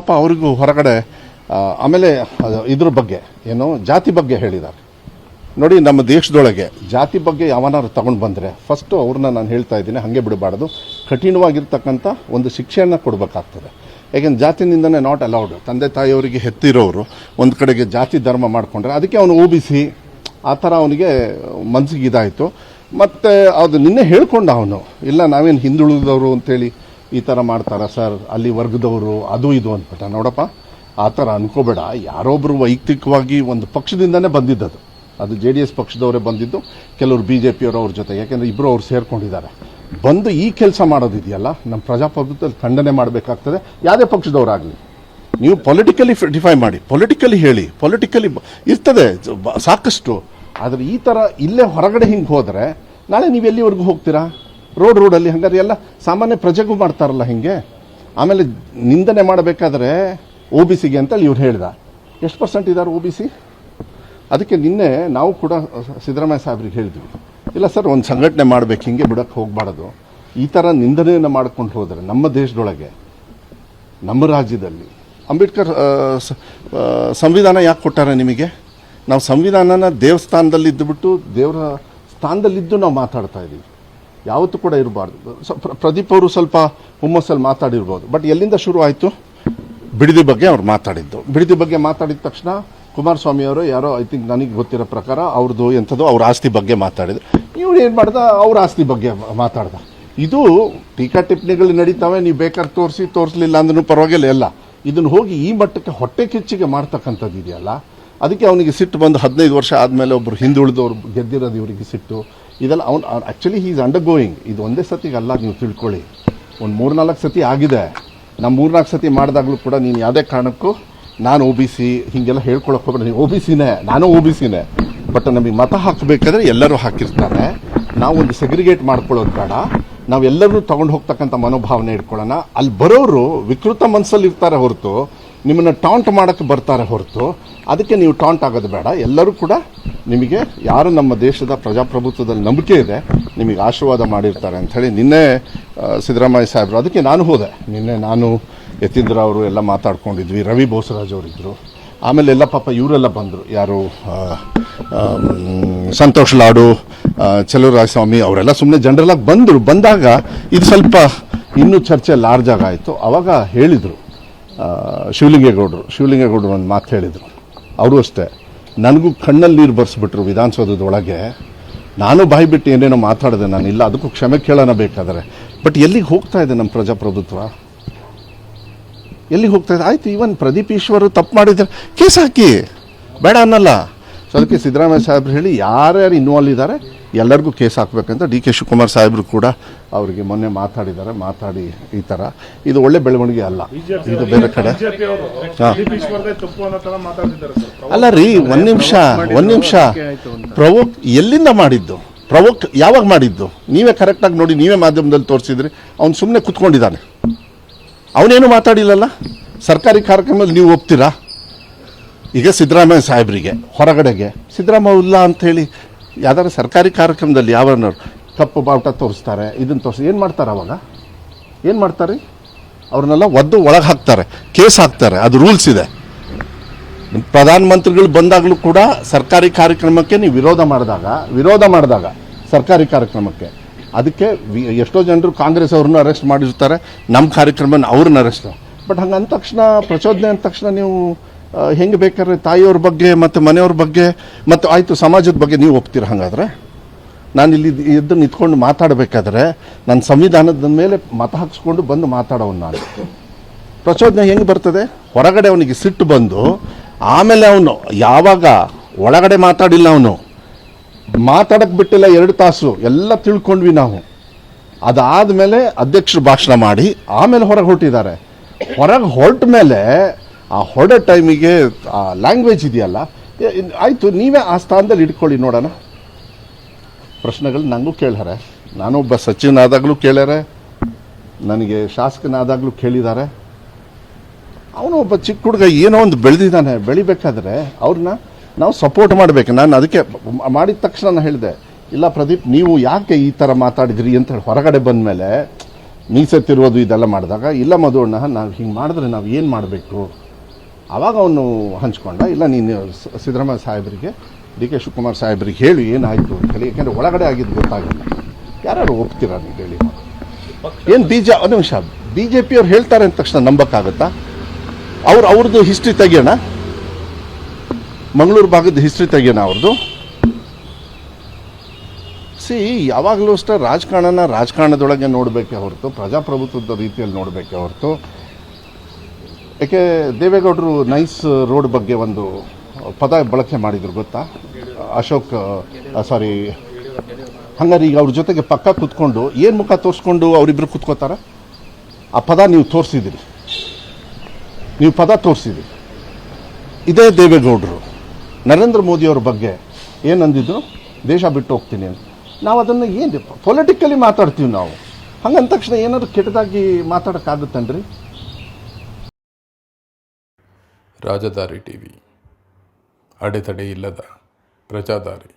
ಪಾಪ ಅವ್ರಿಗೂ ಹೊರಗಡೆ ಆಮೇಲೆ ಇದ್ರ ಬಗ್ಗೆ ಏನು ಜಾತಿ ಬಗ್ಗೆ ಹೇಳಿದ್ದಾರೆ ನೋಡಿ. ನಮ್ಮ ದೇಶದೊಳಗೆ ಜಾತಿ ಬಗ್ಗೆ ಯಾವನಾರು ತಗೊಂಡು ಬಂದರೆ ಫಸ್ಟು ಅವ್ರನ್ನ ನಾನು ಹೇಳ್ತಾ ಇದ್ದೀನಿ, ಹಾಗೆ ಬಿಡಬಾರ್ದು, ಕಠಿಣವಾಗಿರ್ತಕ್ಕಂಥ ಒಂದು ಶಿಕ್ಷೆಯನ್ನು ಕೊಡಬೇಕಾಗ್ತದೆ. ಯಾಕೆಂದ್ರೆ ಜಾತಿನಿಂದನೇ ನಾಟ್ ಅಲೌಡ್. ತಂದೆ ತಾಯಿಯವರಿಗೆ ಹೆತ್ತಿರೋರು ಒಂದು ಕಡೆಗೆ ಜಾತಿ ಧರ್ಮ ಮಾಡಿಕೊಂಡ್ರೆ ಅದಕ್ಕೆ ಅವನು ಓಬಿಸಿ ಆ ಥರ ಅವನಿಗೆ ಮನಸ್ಸಿಗೆ ಇದಾಯಿತು. ಮತ್ತು ಅದು ನಿನ್ನೆ ಹೇಳ್ಕೊಂಡ ಅವನು, ಇಲ್ಲ ನಾವೇನು ಹಿಂದುಳಿದವರು ಅಂತೇಳಿ ಈ ಥರ ಮಾಡ್ತಾರ ಸರ್, ಅಲ್ಲಿ ವರ್ಗದವರು ಅದು ಇದು ಅಂದ್ಬಿಟ್ಟ. ನೋಡಪ್ಪ, ಆ ಥರ ಅನ್ಕೋಬೇಡ. ಯಾರೊಬ್ಬರು ವೈಯಕ್ತಿಕವಾಗಿ ಒಂದು ಪಕ್ಷದಿಂದನೇ ಬಂದಿದ್ದದು, ಅದು JDS ಪಕ್ಷದವರೇ ಬಂದಿದ್ದು, ಕೆಲವರು BJP ಅವ್ರ ಜೊತೆ, ಯಾಕೆಂದರೆ ಇಬ್ಬರು ಅವ್ರು ಸೇರ್ಕೊಂಡಿದ್ದಾರೆ. ಬಂದು ಈ ಕೆಲಸ ಮಾಡೋದಿದೆಯಲ್ಲ, ನಮ್ಮ ಪ್ರಜಾಪ್ರಭುತ್ವದಲ್ಲಿ ಖಂಡನೆ ಮಾಡಬೇಕಾಗ್ತದೆ. ಯಾವುದೇ ಪಕ್ಷದವರಾಗಲಿ ನೀವು ಪೊಲಿಟಿಕಲಿ ಡಿಫೈ ಮಾಡಿ, ಪೊಲಿಟಿಕಲಿ ಹೇಳಿ, ಪೊಲಿಟಿಕಲಿ ಇರ್ತದೆ ಸಾಕಷ್ಟು. ಆದರೆ ಈ ಥರ ಇಲ್ಲೇ ಹೊರಗಡೆ ಹಿಂಗೆ ಹೋದರೆ ನಾಳೆ ನೀವು ಎಲ್ಲಿವರೆಗೂ ಹೋಗ್ತೀರಾ? ರೋಡಲ್ಲಿ ಹಂಗಾರೆ ಎಲ್ಲ ಸಾಮಾನ್ಯ ಪ್ರಜೆಗೂ ಮಾಡ್ತಾರಲ್ಲ ಹಿಂಗೆ. ಆಮೇಲೆ ನಿಂದನೆ ಮಾಡಬೇಕಾದ್ರೆ OBCಗೆ ಅಂತೇಳಿ ಇವ್ರು ಹೇಳ್ದ. ಎಷ್ಟು % ಇದ್ದಾರೆ OBC? ಅದಕ್ಕೆ ನಿನ್ನೆ ನಾವು ಕೂಡ ಸಿದ್ದರಾಮಯ್ಯ ಸಾಹೇಬ್ರಿಗೆ ಹೇಳಿದ್ವಿ, ಇಲ್ಲ ಸರ್ ಒಂದು ಸಂಘಟನೆ ಮಾಡಬೇಕು, ಹಿಂಗೆ ಬಿಡೋಕ್ಕೆ ಹೋಗಬಾರ್ದು. ಈ ಥರ ನಿಂದನೆಯನ್ನು ಮಾಡ್ಕೊಂಡು ಹೋದರೆ ನಮ್ಮ ದೇಶದೊಳಗೆ, ನಮ್ಮ ರಾಜ್ಯದಲ್ಲಿ ಅಂಬೇಡ್ಕರ್ ಸಂವಿಧಾನ ಯಾಕೆ ಕೊಟ್ಟಾರೆ ನಿಮಗೆ? ನಾವು ಸಂವಿಧಾನನ ದೇವಸ್ಥಾನದಲ್ಲಿ ಇದ್ದುಬಿಟ್ಟು ದೇವರ ಸ್ಥಾನದಲ್ಲಿದ್ದು ನಾವು ಮಾತಾಡ್ತಾ ಇದ್ದೀವಿ. ಯಾವತ್ತೂ ಕೂಡ ಇರಬಾರ್ದು. ಪ್ರದೀಪ್ ಅವರು ಸ್ವಲ್ಪ ಹುಮ್ಮಸ್ಸಲ್ಲಿ ಮಾತಾಡಿರ್ಬೋದು, ಬಟ್ ಎಲ್ಲಿಂದ ಶುರು ಆಯಿತು? ಬಿಡದಿ ಬಗ್ಗೆ ಅವ್ರು ಮಾತಾಡಿದ್ದು. ಬಿಡದಿ ಬಗ್ಗೆ ಮಾತಾಡಿದ ತಕ್ಷಣ ಕುಮಾರಸ್ವಾಮಿ ಅವರು ಯಾರೋ ಐ ಥಿಂಕ್ ನನಗೆ ಗೊತ್ತಿರೋ ಪ್ರಕಾರ ಅವ್ರದ್ದು ಎಂಥದ್ದು ಅವ್ರ ಆಸ್ತಿ ಬಗ್ಗೆ ಮಾತಾಡಿದ್ರು. ಇವ್ರು ಏನು ಮಾಡ್ದ, ಅವ್ರ ಆಸ್ತಿ ಬಗ್ಗೆ ಮಾತಾಡ್ದ. ಇದು ಟೀಕಾ ಟಿಪ್ಪಣಿಗಳು ನಡೀತಾವೆ, ನೀವು ಬೇಕಾದ್ರೆ ತೋರಿಸಲಿಲ್ಲ ಅಂದ್ರೂ ಪರವಾಗಿಲ್ಲ. ಎಲ್ಲ ಇದನ್ನು ಹೋಗಿ ಈ ಮಟ್ಟಕ್ಕೆ ಹೊಟ್ಟೆ ಕಿಚ್ಚಿಗೆ ಮಾಡ್ತಕ್ಕಂಥದ್ದು ಇದೆಯಲ್ಲ, ಅದಕ್ಕೆ ಅವನಿಗೆ ಸಿಟ್ಟು ಬಂದು 15 ವರ್ಷ ಆದಮೇಲೆ ಒಬ್ಬರು ಹಿಂದುಳಿದವ್ರು ಗೆದ್ದಿರೋದು ಇವರಿಗೆ ಸಿಟ್ಟು. ಇದೆಲ್ಲ ಅವ್ನು actually he is under going. ಇದು ಒಂದೇ ಸತಿಗಲ್ಲ, ನೀವು ತಿಳ್ಕೊಳ್ಳಿ, ಒಂದು 3-4 ಸತಿ ಆಗಿದೆ. ನಾವು 3-4 ಸತಿ ಮಾಡಿದಾಗಲೂ ಕೂಡ ನೀನು ಯಾವುದೇ ಕಾರಣಕ್ಕೂ ನಾನು OBC ಹೀಗೆಲ್ಲ ಹೇಳ್ಕೊಳಕ್ಕೆ ಹೋಗ್ಬೇಡ. ನೀವು OBCನೇ, ನಾನು OBCನೇ. ಬಟ್ ನಮಗೆ ಮತ ಹಾಕಬೇಕಾದ್ರೆ ಎಲ್ಲರೂ ಹಾಕಿರ್ತಾರೆ. ನಾವು ಒಂದು ಸೆಗ್ರಿಗೇಟ್ ಮಾಡ್ಕೊಳ್ಳೋದು ಬೇಡ. ನಾವೆಲ್ಲರೂ ತೊಗೊಂಡು ಹೋಗ್ತಕ್ಕಂಥ ಮನೋಭಾವನೆ ಇಟ್ಕೊಳ್ಳೋಣ. ಅಲ್ಲಿ ಬರೋರು ವಿಕೃತ ಮನಸ್ಸಲ್ಲಿ ಇರ್ತಾರೆ ಹೊರತು ನಿಮ್ಮನ್ನು ಟಾಂಟ್ ಮಾಡೋಕ್ಕೆ ಬರ್ತಾರೆ ಹೊರತು ಅದಕ್ಕೆ ನೀವು ಟಾಂಟ್ ಆಗೋದು ಬೇಡ. ಎಲ್ಲರೂ ಕೂಡ ನಿಮಗೆ ಯಾರು ನಮ್ಮ ದೇಶದ ಪ್ರಜಾಪ್ರಭುತ್ವದಲ್ಲಿ ನಂಬಿಕೆ ಇದೆ ನಿಮಗೆ ಆಶೀರ್ವಾದ ಮಾಡಿರ್ತಾರೆ ಅಂಥೇಳಿ ನಿನ್ನೆ ಸಿದ್ದರಾಮಯ್ಯ ಸಾಹೇಬರು, ಅದಕ್ಕೆ ನಾನು ಹೋದೆ ನಿನ್ನೆ. ನಾನು ಯತೀಂದ್ರ ಅವರು ಎಲ್ಲ ಮಾತಾಡ್ಕೊಂಡಿದ್ವಿ, ರವಿ ಬೋಸರಾಜ್ ಅವರಿದ್ದರು, ಆಮೇಲೆ ಎಲ್ಲ ಪಾಪ ಇವರೆಲ್ಲ ಬಂದರು, ಯಾರು ಸಂತೋಷ್ ಲಾಡು, ಚಲುವರಾಯಸ್ವಾಮಿ ಅವರೆಲ್ಲ ಸುಮ್ಮನೆ ಜನರಲಾಗಿ ಬಂದರು. ಬಂದಾಗ ಇದು ಸ್ವಲ್ಪ ಇನ್ನೂ ಚರ್ಚೆ ಲಾರ್ಜ್ ಆಗಾಯಿತು. ಆವಾಗ ಹೇಳಿದರು ಶಿವಲಿಂಗೇಗೌಡರು ಒಂದು ಮಾತು ಹೇಳಿದರು. ಅವರು ಅಷ್ಟೇ, ನನಗೂ ಕಣ್ಣಲ್ಲಿ ನೀರು ಬರ್ಸ್ಬಿಟ್ರು ವಿಧಾನಸೌಧದೊಳಗೆ. ನಾನು ಬಾಯಿ ಬಿಟ್ಟು ಏನೇನೋ ಮಾತಾಡಿದೆ, ನಾನಿಲ್ಲ, ಅದಕ್ಕೂ ಕ್ಷಮೆ ಕೇಳೋಣ ಬೇಕಾದರೆ. ಬಟ್ ಎಲ್ಲಿಗೆ ಹೋಗ್ತಾ ಇದೆ ನಮ್ಮ ಪ್ರಜಾಪ್ರಭುತ್ವ? ಎಲ್ಲಿಗೆ ಹೋಗ್ತಾ ಇದೆ? ಆಯ್ತು, ಈವನ್ ಪ್ರದೀಪ್ ಈಶ್ವರು ತಪ್ಪು ಮಾಡಿದ್ದಾರೆ, ಕೇಸ್ ಹಾಕಿ, ಬೇಡ ಅನ್ನಲ್ಲ. ಸೊ ಅದಕ್ಕೆ ಸಿದ್ದರಾಮಯ್ಯ ಸಾಹೇಬ್ರು ಹೇಳಿ ಯಾರ್ಯಾರು ಇನ್ವಾಲ್ವ್ ಇದ್ದಾರೆ ಎಲ್ಲರಿಗೂ ಕೇಸ್ ಹಾಕಬೇಕಂತ DK ಶಿವಕುಮಾರ್ ಸಾಹೇಬರು ಕೂಡ ಅವರಿಗೆ ಮೊನ್ನೆ ಮಾತಾಡಿದ್ದಾರೆ. ಮಾತಾಡಿ ಈ ಥರ ಇದು ಒಳ್ಳೆ ಬೆಳವಣಿಗೆ ಅಲ್ಲ, ಇದು ಬೇರೆ ಕಡೆ. ಅಲ್ಲ ರೀ, ಒಂದು ನಿಮಿಷ ಪ್ರವೋಕ್ ಎಲ್ಲಿಂದ ಮಾಡಿದ್ದು? ಪ್ರವೋಕ್ ಯಾವಾಗ ಮಾಡಿದ್ದು? ನೀವೇ ಕರೆಕ್ಟಾಗಿ ನೋಡಿ, ನೀವೇ ಮಾಧ್ಯಮದಲ್ಲಿ ತೋರಿಸಿದ್ರಿ. ಅವ್ನು ಸುಮ್ಮನೆ ಕುತ್ಕೊಂಡಿದ್ದಾನೆ, ಅವನೇನು ಮಾತಾಡಿಲ್ಲಲ್ಲ. ಸರ್ಕಾರಿ ಕಾರ್ಯಕ್ರಮದಲ್ಲಿ ನೀವು ಒಪ್ತೀರಾ? ಈಗ ಸಿದ್ದರಾಮಯ್ಯ ಸಾಹೇಬರಿಗೆ ಹೊರಗಡೆಗೆ ಸಿದ್ದರಾಮಯ್ಯ ಇಲ್ಲ ಅಂಥೇಳಿ ಯಾವ್ದಾದ್ರು ಸರ್ಕಾರಿ ಕಾರ್ಯಕ್ರಮದಲ್ಲಿ ಯಾವನ್ನ ಕಪ್ಪು ಬಾವುಟ ತೋರಿಸ್ತಾರೆ, ಇದನ್ನು ತೋರಿಸಿ ಏನು ಮಾಡ್ತಾರೆ? ಅವಾಗ ಏನು ಮಾಡ್ತಾರೆ? ಅವ್ರನ್ನೆಲ್ಲ ಒದ್ದು ಒಳಗೆ ಹಾಕ್ತಾರೆ, ಕೇಸ್ ಹಾಕ್ತಾರೆ. ಅದು ರೂಲ್ಸ್ ಇದೆ. ಪ್ರಧಾನಮಂತ್ರಿಗಳು ಬಂದಾಗಲೂ ಕೂಡ ಸರ್ಕಾರಿ ಕಾರ್ಯಕ್ರಮಕ್ಕೆ ನೀವು ವಿರೋಧ ಮಾಡಿದಾಗ ಸರ್ಕಾರಿ ಕಾರ್ಯಕ್ರಮಕ್ಕೆ ಅದಕ್ಕೆ ಎಷ್ಟೋ ಜನರು ಕಾಂಗ್ರೆಸ್ ಅವ್ರನ್ನ ಅರೆಸ್ಟ್ ಮಾಡಿರ್ತಾರೆ, ನಮ್ಮ ಕಾರ್ಯಕ್ರಮನ ಅವ್ರನ್ನ ಅರೆಸ್ಟ್. ಬಟ್ ಹಂಗೆ ಅಂದ ತಕ್ಷಣ, ಪ್ರಚೋದನೆ ಅಂದ ತಕ್ಷಣ ನೀವು ಹೆಂಗೆ ಬೇಕಾದ್ರೆ ತಾಯಿಯವ್ರ ಬಗ್ಗೆ ಮತ್ತು ಮನೆಯವ್ರ ಬಗ್ಗೆ ಮತ್ತು ಆಯಿತು ಸಮಾಜದ ಬಗ್ಗೆ ನೀವು ಒಪ್ತೀರ? ಹಾಗಾದರೆ ನಾನು ಇಲ್ಲಿ ಎದ್ದು ನಿಂತ್ಕೊಂಡು ಮಾತಾಡಬೇಕಾದ್ರೆ ನನ್ನ ಸಂವಿಧಾನದ ಮೇಲೆ ಮತ ಹಾಕಿಸ್ಕೊಂಡು ಬಂದು ಮಾತಾಡೋನು ನಾನು. ಪ್ರಚೋದನೆ ಹೆಂಗೆ ಬರ್ತದೆ? ಹೊರಗಡೆ ಅವನಿಗೆ ಸಿಟ್ಟು ಬಂದು ಆಮೇಲೆ ಅವನು ಯಾವಾಗ ಒಳಗಡೆ ಮಾತಾಡಿಲ್ಲ, ಅವನು ಮಾತಾಡಕ್ಕೆ ಬಿಟ್ಟಿಲ್ಲ 2 ತಾಸು, ಎಲ್ಲ ತಿಳ್ಕೊಂಡ್ವಿ ನಾವು. ಅದಾದಮೇಲೆ ಅಧ್ಯಕ್ಷರು ಭಾಷಣ ಮಾಡಿ ಆಮೇಲೆ ಹೊರಗೆ ಹೊರಟಿದ್ದಾರೆ. ಹೊರಗೆ ಹೊರಟ ಮೇಲೆ ಆ ಹೊರಡೋ ಟೈಮಿಗೆ ಆ ಲ್ಯಾಂಗ್ವೇಜ್ ಇದೆಯಲ್ಲ, ಆಯಿತು ನೀವೇ ಆ ಸ್ಥಾನದಲ್ಲಿ ಇಟ್ಕೊಳ್ಳಿ ನೋಡೋಣ. ಪ್ರಶ್ನೆಗಳು ನನಗೂ ಕೇಳ್ಯಾರೆ, ನಾನೊಬ್ಬ ಸಚಿವನಾದಾಗಲೂ ಕೇಳ್ಯಾರೆ, ನನಗೆ ಶಾಸಕನಾದಾಗಲೂ ಕೇಳಿದ್ದಾರೆ. ಅವನು ಒಬ್ಬ ಚಿಕ್ಕ ಹುಡುಗ ಏನೋ ಒಂದು ಬೆಳೆದಿದ್ದಾನೆ, ಬೆಳಿಬೇಕಾದ್ರೆ ಅವ್ರನ್ನ ನಾವು ಸಪೋರ್ಟ್ ಮಾಡಬೇಕು. ನಾನು ಅದಕ್ಕೆ ಮಾಡಿದ ತಕ್ಷಣ ನಾನು ಹೇಳಿದೆ, ಇಲ್ಲ ಪ್ರದೀಪ್ ನೀವು ಯಾಕೆ ಈ ಥರ ಮಾತಾಡಿದ್ರಿ ಅಂತ ಹೇಳಿ ಹೊರಗಡೆ ಬಂದ ಮೇಲೆ ಮೀಸೆ ತಿರುವುದು ಇದೆಲ್ಲ ಮಾಡಿದಾಗ ಇಲ್ಲ ಮಧುವಣ್ಣ ನಾವು ಹಿಂಗೆ ಮಾಡಿದ್ರೆ ನಾವು ಏನು ಮಾಡಬೇಕು, ಆವಾಗ ಅವನು ಹಂಚ್ಕೊಂಡ. ಇಲ್ಲ ನೀನು ಸಿದ್ದರಾಮಯ್ಯ ಸಾಹೇಬರಿಗೆ ಡಿ ಕೆ ಶಿವಕುಮಾರ್ ಸಾಹೇಬರಿಗೆ ಹೇಳಿ ಏನಾಯಿತು ಅಂತ ಹೇಳಿ, ಯಾಕೆಂದರೆ ಒಳಗಡೆ ಆಗಿದ್ದು ಗೊತ್ತಾಗಿಲ್ಲ. ಯಾರು ಒಪ್ತೀರಾ ನೀವು ಹೇಳಿ? ಏನು ಒಂದು ನಿಮಿಷ, ಬಿ ಜೆ ಪಿಯವ್ರು ಹೇಳ್ತಾರೆ ಅಂದ ತಕ್ಷಣ ನಂಬಕ್ಕಾಗತ್ತಾ? ಅವ್ರದ್ದು ಹಿಸ್ಟ್ರಿ ತೆಗಿಯೋಣ, ಮಂಗಳೂರು ಭಾಗದ ಹಿಸ್ಟ್ರಿ ತೆಗಿಯೋಣ ಅವ್ರದ್ದು. ಯಾವಾಗಲೂ ಅಷ್ಟೇ ರಾಜಕಾರಣದೊಳಗೆ ನೋಡಬೇಕೆ ಹೊರತು ಪ್ರಜಾಪ್ರಭುತ್ವದ ರೀತಿಯಲ್ಲಿ ನೋಡಬೇಕೆ ಹೊರತು. ಯಾಕೆ ದೇವೇಗೌಡರು ನೈಸ್ ರೋಡ್ ಬಗ್ಗೆ ಒಂದು ಪದ ಬಳಕೆ ಮಾಡಿದ್ರು ಗೊತ್ತಾ? ಹಂಗಾರೆ ಈಗ ಅವ್ರ ಜೊತೆಗೆ ಪಕ್ಕ ಕೂತ್ಕೊಂಡು ಏನು ಮುಖ ತೋರಿಸ್ಕೊಂಡು ಅವರಿಬ್ಬರು ಕೂತ್ಕೋತಾರ? ಆ ಪದ ನೀವು ತೋರಿಸಿದಿರಿ, ಇದೇ ದೇವೇಗೌಡರು ನರೇಂದ್ರ ಮೋದಿಯವ್ರ ಬಗ್ಗೆ ಏನಂದಿದ್ರು? ದೇಶ ಬಿಟ್ಟು ಹೋಗ್ತೀನಿ ಅಂತ. ನಾವು ಅದನ್ನು ಏನು ಪೊಲಿಟಿಕಲಿ ಮಾತಾಡ್ತೀವಿ ನಾವು. ಹಂಗಂದ ತಕ್ಷಣ ಏನಾದ್ರು ಕೆಟ್ಟದಾಗಿ ಮಾತಾಡೋಕ್ಕಾಗುತ್ತನ್ರಿ? ರಾಜಧಾರಿ ಟಿವಿ, ಅಡೆತಡೆ ಇಲ್ಲದ ಪ್ರಜಾದಾರಿ.